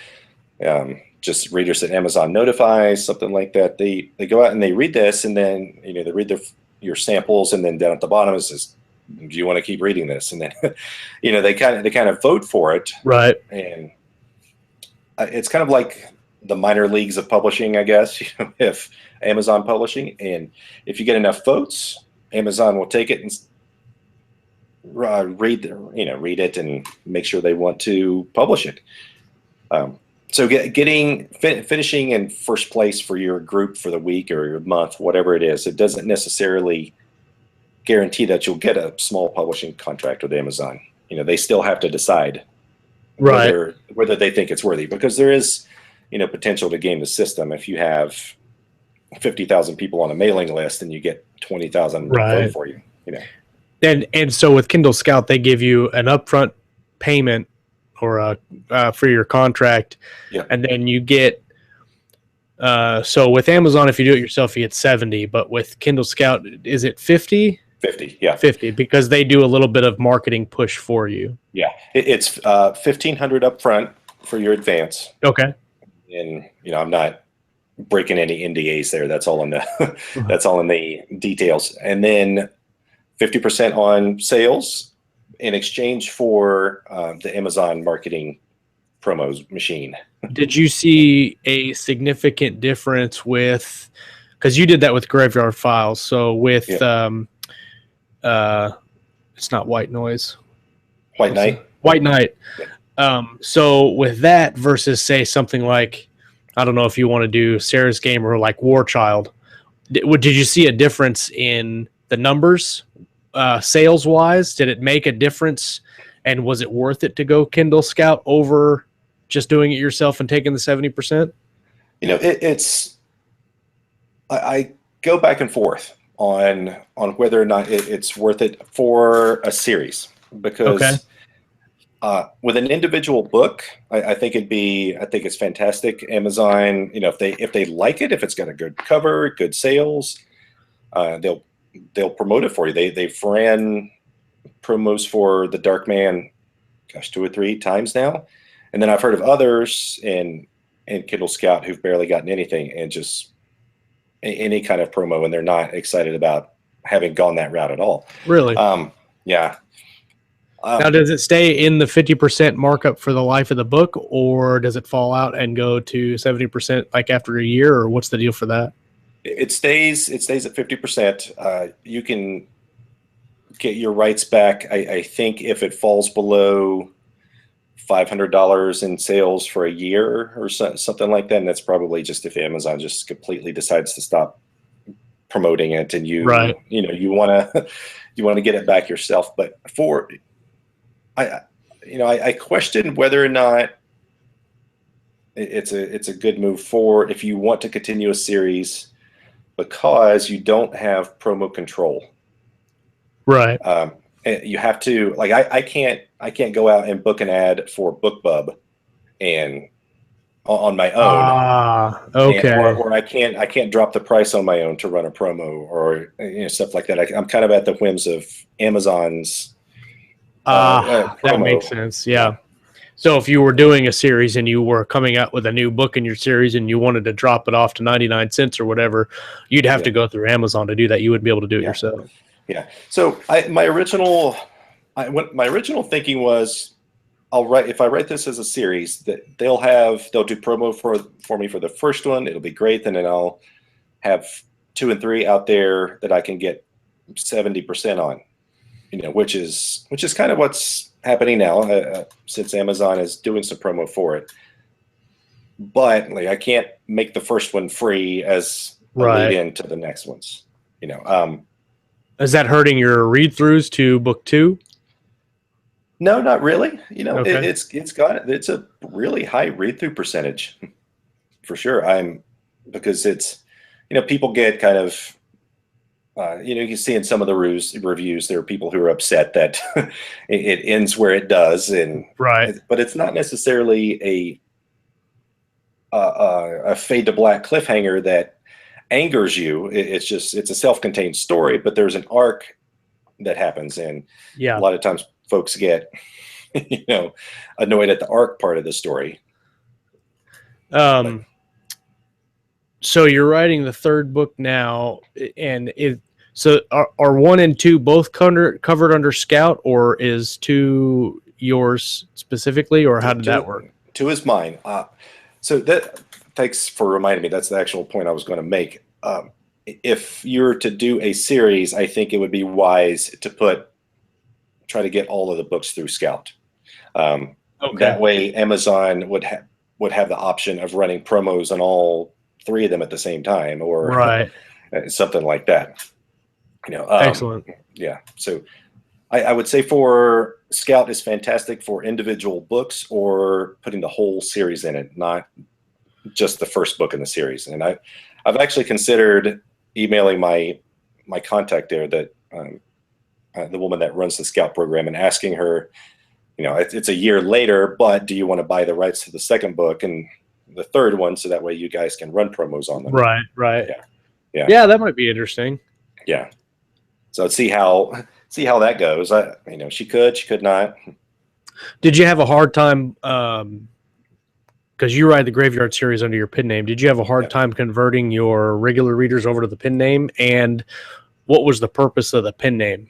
just readers that Amazon notifies, something like that. They go out and they read this, and then they read your samples, and then down at the bottom it says, "Do you want to keep reading this?" And then they kind of vote for it, right? And it's kind of like the minor leagues of publishing, I guess. If Amazon Publishing, and if you get enough votes, Amazon will take it and read it and make sure they want to publish it. So finishing in first place for your group for the week or your month, whatever it is, it doesn't necessarily guarantee that you'll get a small publishing contract with Amazon. They still have to decide whether they think it's worthy, because there is potential to game the system. If you have 50,000 people on a mailing list and you get 20,000 vote for you, And so with Kindle Scout, they give you an upfront payment or for your contract, and then you get. So with Amazon, if you do it yourself, you get 70. But with Kindle Scout, is it 50? 50, yeah. 50, because they do a little bit of marketing push for you. Yeah, it's $1,500 up front for your advance. Okay. And I'm not breaking any NDAs there. That's all in the that's all in the details. And then 50% on sales in exchange for the Amazon marketing promos machine. Did you see a significant difference with because you did that with Graveyard Files. So with it's not White Noise. White Knight. White Knight. So with that versus say something like, I don't know if you want to do Sarah's Game or like War Child, did you see a difference in the numbers, sales wise? Did it make a difference, and was it worth it to go Kindle Scout over just doing it yourself and taking the 70%? You know, I go back and forth on whether or not it's worth it for a series, because with an individual book, I think it's fantastic. Amazon, you know, if they like it, if it's got a good cover, good sales, they'll promote it for you. They've ran promos for The Dark Man, gosh, 2 or 3 times now, and then I've heard of others in Kindle Scout who've barely gotten anything, and just any kind of promo, and they're not excited about having gone that route at all. Really? Yeah. Now, does it stay in the 50% markup for the life of the book, or does it fall out and go to 70% like after a year, or what's the deal for that? It stays at 50%. You can get your rights back. I think if it falls below $500 in sales for a year or something like that, and that's probably just if Amazon just completely decides to stop promoting it, and you want to get it back yourself. But I question whether or not it's a good move for if you want to continue a series, because you don't have promo control. Right. You have to, like, I can't go out and book an ad for BookBub and on my own. Okay. Or I can't drop the price on my own to run a promo, or stuff like that. I'm kind of at the whims of Amazon's. That makes sense. Yeah. So if you were doing a series and you were coming out with a new book in your series and you wanted to drop it off to 99 cents or whatever, you'd have to go through Amazon to do that. You wouldn't be able to do it yourself. Yeah. So my original thinking was, if I write this as a series, that they'll do promo for me for the first one. It'll be great. And then I'll have 2 and 3 out there that I can get 70% on, which is kind of what's happening now, since Amazon is doing some promo for it. But like, I can't make the first one free as a lead in to the next ones, Is that hurting your read-throughs to book 2? No, not really. It's a really high read-through percentage, for sure. Because it's, people get kind of, you can see in some of the reviews, there are people who are upset that it ends where it does, but it's not necessarily a fade to black cliffhanger that angers you. It's a self-contained story, but there's an arc that happens, and a lot of times folks get annoyed at the arc part of the story. So you're writing the 3rd book now, and so are 1 and 2 both covered under Scout, or is 2 yours specifically, or how did that work? 2 is mine. So that, thanks for reminding me. That's the actual point I was going to make. If you're to do a series, I think it would be wise to try to get all of the books through Scout. That way, Amazon would have the option of running promos on all 3 of them at the same time, or something like that. Excellent. Yeah. So I would say for Scout is fantastic for individual books or putting the whole series in it, not just the first book in the series. And I've actually considered emailing my contact there, that the woman that runs the Scout program, and asking her, it's a year later, but do you want to buy the rights to the 2nd book and the 3rd one, so that way you guys can run promos on them? Right. Yeah, that might be interesting. Yeah. So see how that goes. She could not. Did you have a hard time, because you write the Graveyard series under your pen name, did you have a hard time converting your regular readers over to the pen name? And what was the purpose of the pen name?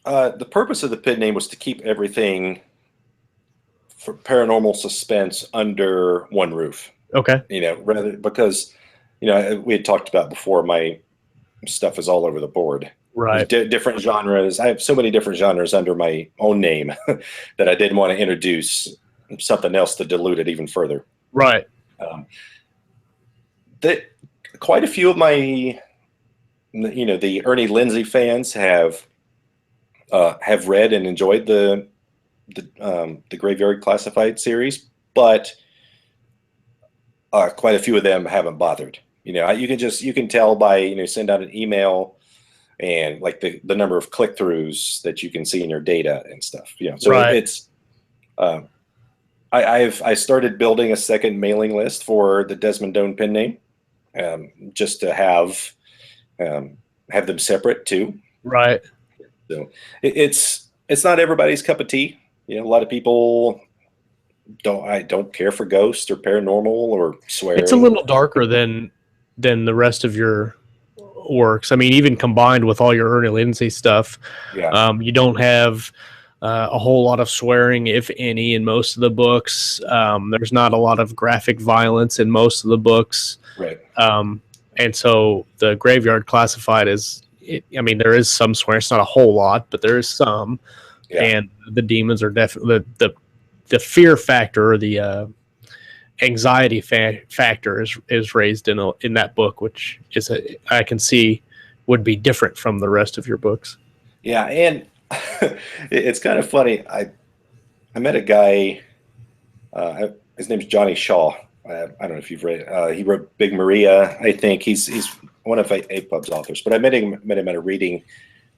The purpose of the pen name was to keep everything for paranormal suspense under one roof. Okay. Because we had talked about before, my stuff is all over the board. Right. There's different genres. I have so many different genres under my own name that I didn't want to introduce something else to dilute it even further. Right. That quite a few of my, the Ernie Lindsey fans have read and enjoyed the Graveyard Classified series, but quite a few of them haven't bothered. You can tell by send out an email and like the number of click-throughs that you can see in your data and stuff. So right. It's I started building a second mailing list for the Desmond Doan pen name, just to have them separate too. Right. So it's not everybody's cup of tea. A lot of people don't care for ghosts or paranormal or swearing. It's a little darker than the rest of your works. I mean, even combined with all your Ernie Lindsey stuff, you don't have a whole lot of swearing, if any, in most of the books. There's not a lot of graphic violence in most of the books. Right. And so the Graveyard Classified there is some swearing. It's not a whole lot, but there is some. Yeah. And the demons are definitely the fear factor, or the anxiety factor is raised in that book, which is I can see would be different from the rest of your books. Yeah, and it's kind of funny. I met a guy. His name's Johnny Shaw. I don't know if you've read. He wrote Big Maria. I think he's one of APUB's authors. But I met him at a reading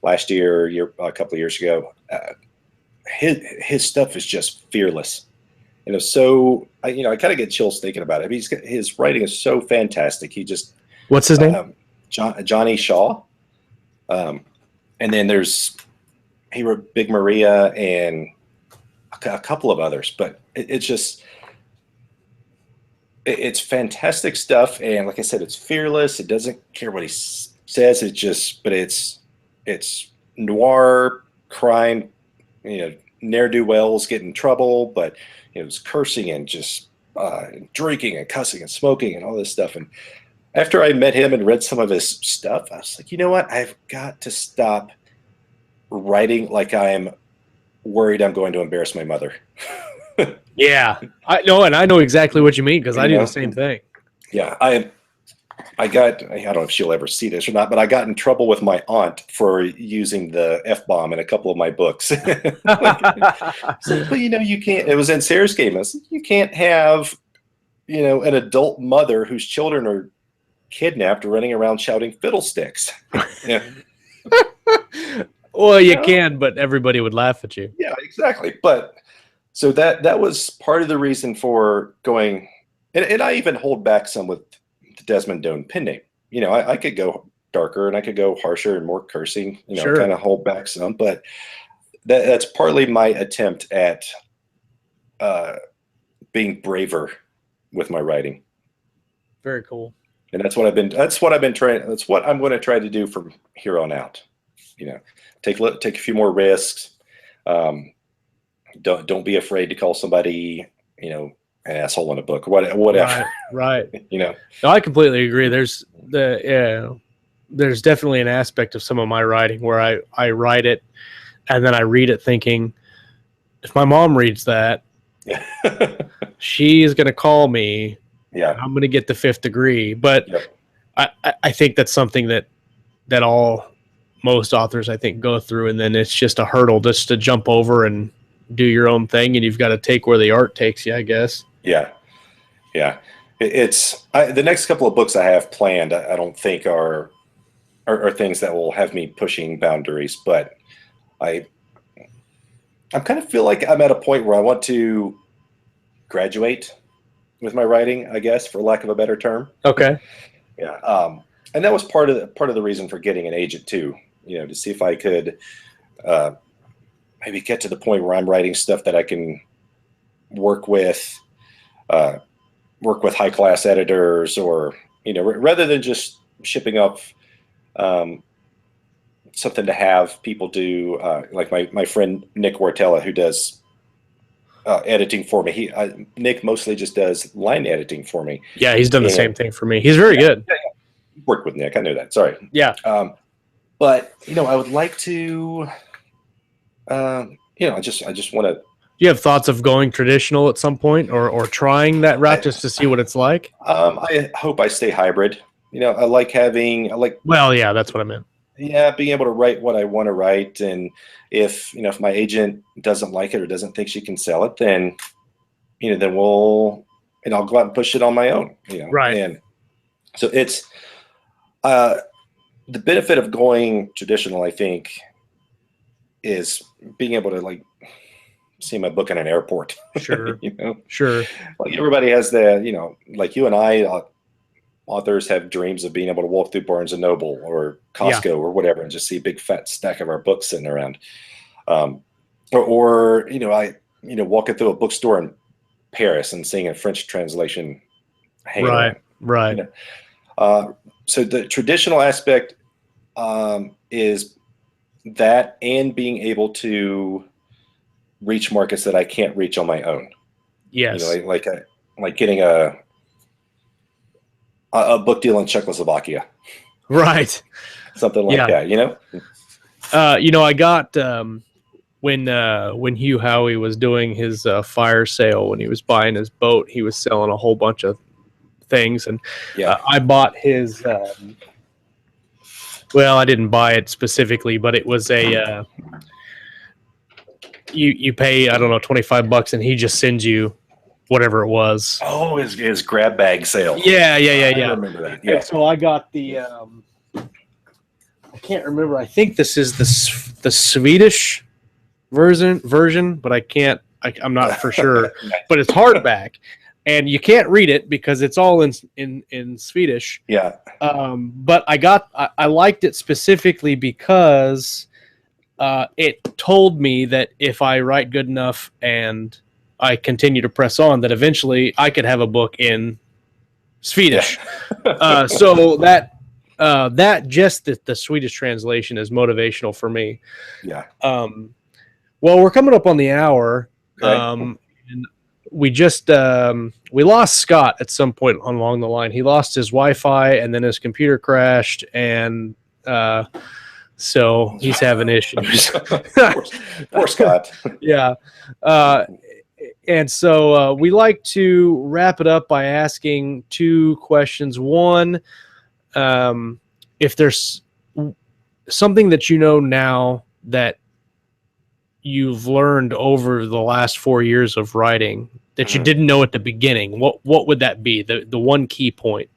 last year, a couple of years ago. His stuff is just fearless. So I kind of get chills thinking about it. His writing is so fantastic. What's his name? Johnny Shaw. And then he wrote Big Maria and a couple of others, but it's fantastic stuff. And like I said, it's fearless. It doesn't care what he says. It's noir crime, ne'er-do-wells get in trouble, but it was cursing and just drinking and cussing and smoking and all this stuff. And after I met him and read some of his stuff, I was like, you know what? I've got to stop writing like I'm worried I'm going to embarrass my mother. Yeah, I know, and I know exactly what you mean, because I do the same thing. Yeah, I don't know if she'll ever see this or not, but I got in trouble with my aunt for using the F-bomb in a couple of my books. But you can't. It was in Sarah's game. I said, you can't have, an adult mother whose children are kidnapped running around shouting fiddlesticks. Yeah. Well, you can, but everybody would laugh at you. Yeah, exactly. But so that was part of the reason for going, and I even hold back some with the Desmond Doan pen name. I could go darker and I could go harsher and more cursing, sure. Kind of hold back some, but that's partly my attempt at being braver with my writing. Very cool. And that's what I'm going to try to do from here on out. Take a few more risks. Don't be afraid to call somebody, an asshole in a book, whatever. Right. No, I completely agree. There's definitely an aspect of some of my writing where I write it and then I read it thinking, if my mom reads that, she's going to call me. Yeah. I'm going to get the 5th degree. But yep. I think that's something that most authors, I think, go through, and then it's just a hurdle just to jump over and do your own thing, and you've got to take where the art takes you, I guess. Yeah. The next couple of books I have planned, I don't think are things that will have me pushing boundaries, but I kind of feel like I'm at a point where I want to graduate with my writing, I guess, for lack of a better term. Okay. Yeah. And that was part of the reason for getting an agent too, to see if I could maybe get to the point where I'm writing stuff that I can work with high class editors, or rather than just shipping off something to have people do, like my friend Nick Wartella, who does editing for me. Nick mostly just does line editing for me. Yeah, he's done the same thing for me. He's very good. Yeah. Worked with Nick. I knew that. Sorry. Yeah. But I would like to. I just want to. Do you have thoughts of going traditional at some point, or trying that route just to see what it's like? I hope I stay hybrid. I like having. Well, yeah, that's what I meant. Yeah, being able to write what I want to write, and if my agent doesn't like it or doesn't think she can sell it, then then I'll go out and push it on my own. Right. And so it's the benefit of going traditional, I think, is being able to see my book in an airport. Sure. Sure. Like everybody has like you and I. Authors have dreams of being able to walk through Barnes & Noble or Costco or whatever and just see a big fat stack of our books sitting around. Or walking through a bookstore in Paris and seeing a French translation hanging around. Right. So the traditional aspect is that, and being able to reach markets that I can't reach on my own. Yes. Like getting a book deal in Czechoslovakia. Right. Something like that, I got when Hugh Howey was doing his fire sale, when he was buying his boat, he was selling a whole bunch of things, and I bought his well, I didn't buy it specifically, but it was a you pay, I don't know, $25 and he just sends you whatever it was. Oh, his grab bag sale. Yeah. I remember that. Yeah. And so I got the I can't remember. I think this is the Swedish version, but I'm not for sure. But it's hardback, and you can't read it because it's all in Swedish. Yeah. But I liked it specifically because it told me that if I write good enough and I continue to press on, that eventually I could have a book in Swedish. Yeah. So that just the Swedish translation is motivational for me. Yeah. Well, we're coming up on the hour. Okay. And we just we lost Scott at some point along the line. He lost his Wi-Fi, and then his computer crashed, and so he's having issues. Poor Scott. Yeah. And so we like to wrap it up by asking two questions. One, if there's something that now that you've learned over the last 4 years of writing that you didn't know at the beginning, what would that be? The one key point?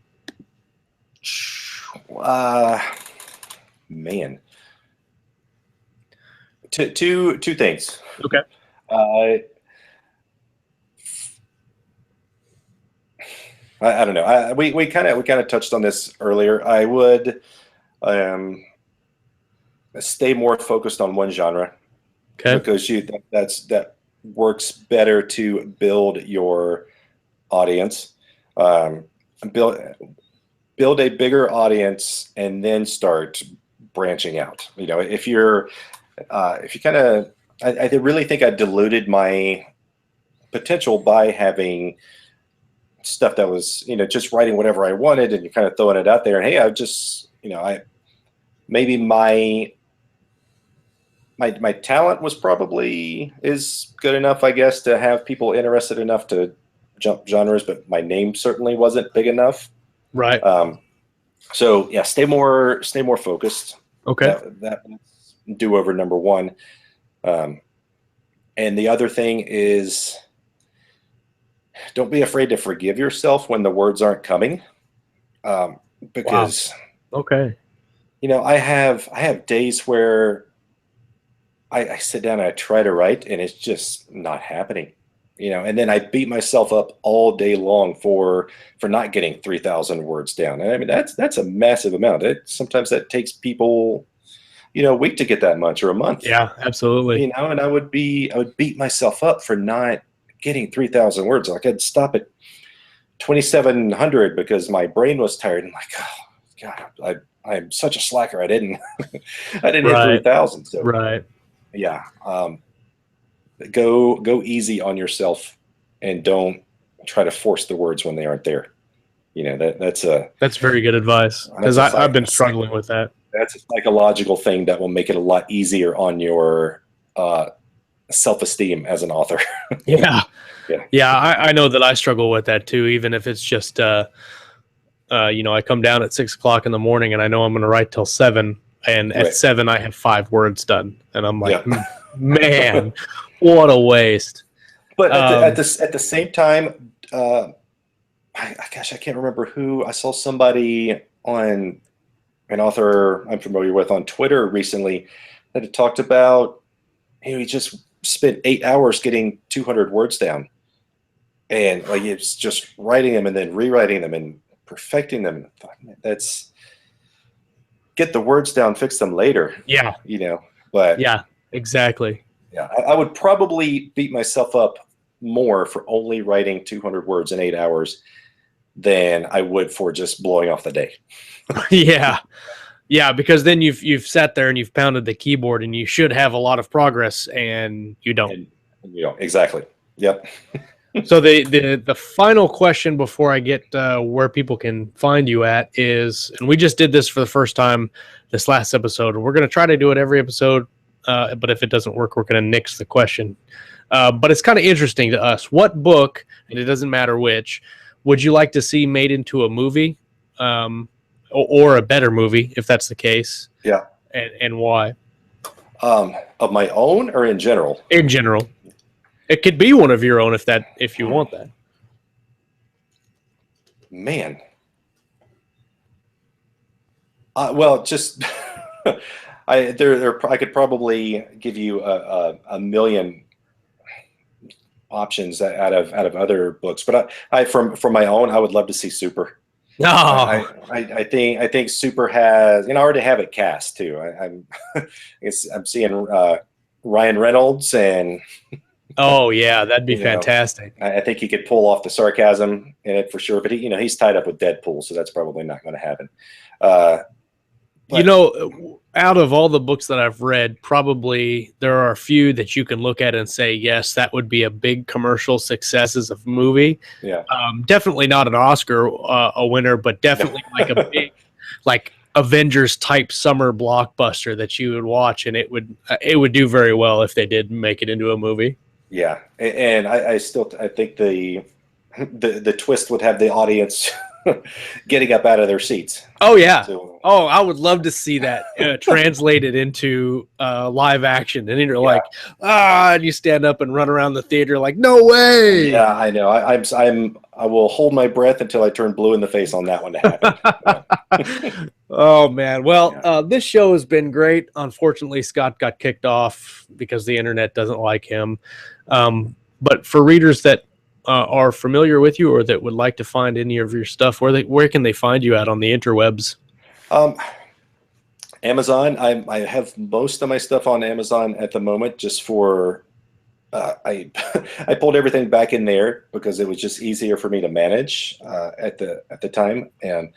Man. Two things. Okay. I don't know. We kind of touched on this earlier. I would stay more focused on one genre. Okay. Because that works better to build your audience, build a bigger audience, and then start branching out. If you kind of, I really think I diluted my potential by having stuff that was just writing whatever I wanted and you're kind of throwing it out there, and hey, I just maybe my talent is good enough, I guess, to have people interested enough to jump genres, but my name certainly wasn't big enough. Right. So yeah, stay more focused. Okay. That's do-over number one. And the other thing is, don't be afraid to forgive yourself when the words aren't coming. Because okay. I have days where I sit down and I try to write and it's just not happening, and then I beat myself up all day long for not getting 3,000 words down. And I mean, that's a massive amount. Sometimes that takes people, a week to get that much, or a month. Yeah, absolutely. And I would beat myself up for not getting 3,000 words. Like I'd stop at 2,700 because my brain was tired. And like, oh God, I'm such a slacker. I didn't hit 3,000. So right. Yeah. go easy on yourself, and don't try to force the words when they aren't there. That's very good advice, because I've been struggling with that. That's a psychological thing that will make it a lot easier on your self-esteem as an author. Yeah. I know that I struggle with that too, even if it's just I come down at 6 o'clock in the morning and I know I'm going to write till 7, and at 7 I have 5 words done, and I'm like, man, what a waste. But at the same time, I can't remember who. I saw somebody on an author I'm familiar with on Twitter recently that had talked about, he just spent 8 hours getting 200 words down, and like it's just writing them and then rewriting them and perfecting them. That's get the words down, fix them later. Yeah, But yeah, exactly. Yeah, I would probably beat myself up more for only writing 200 words in 8 hours than I would for just blowing off the day. Yeah, because then you've sat there and you've pounded the keyboard and you should have a lot of progress, and you don't. And you don't. Exactly. Yep. So the final question before I get where people can find you at is, and we just did this for the first time this last episode, and we're going to try to do it every episode, but if it doesn't work, we're going to nix the question. But it's kind of interesting to us. What book, and it doesn't matter which, would you like to see made into a movie, or a better movie, if that's the case? Yeah. And why? Of my own or in general? In general. It could be one of your own if you want that. Man. Well, just I could probably give you a million options out of other books, but I from my own, I would love to see Super. No, I think Super has, I already have it cast too. I'm seeing Ryan Reynolds, and oh yeah, that'd be fantastic. I think he could pull off the sarcasm in it for sure, but he's tied up with Deadpool, so that's probably not going to happen. Out of all the books that I've read, probably there are a few that you can look at and say, yes, that would be a big commercial success as a movie. Yeah. Definitely not an Oscar a winner, but definitely like a big, like Avengers type summer blockbuster that you would watch, and it would do very well if they did make it into a movie. Yeah, and I think the twist would have the audience getting up out of their seats. Oh yeah. I would love to see that translated into live action, and you're like, and you stand up and run around the theater like, no way. Yeah, I know. I will hold my breath until I turn blue in the face on that one to happen. Oh man. Well, this show has been great. Unfortunately, Scott got kicked off because the internet doesn't like him. But for readers that are familiar with you or that would like to find any of your stuff, where can they find you at on the interwebs? Amazon. I have most of my stuff on Amazon at the moment, just for I pulled everything back in there because it was just easier for me to manage at the time. And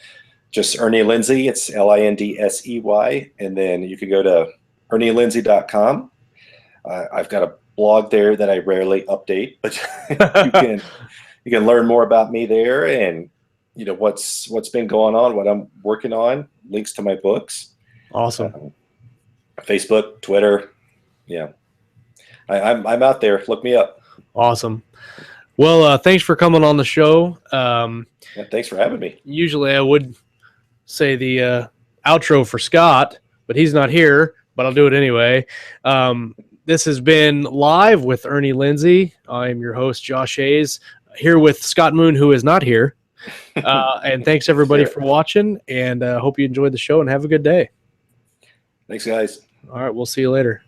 just Ernie Lindsey, it's Lindsey, and then you can go to ernielindsey.com. I've got a blog there that I rarely update, but you can learn more about me there, and what's been going on, what I'm working on, links to my books. Awesome. Facebook, Twitter. Yeah. I'm out there. Look me up. Awesome. Well, thanks for coming on the show. Thanks for having me. Usually I would say the outro for Scott, but he's not here, but I'll do it anyway. This has been Live with Ernie Lindsey. I'm your host, Josh Hayes, here with Scott Moon, who is not here. And thanks, everybody, for watching, and hope you enjoyed the show, and have a good day. Thanks, guys. All right, we'll see you later.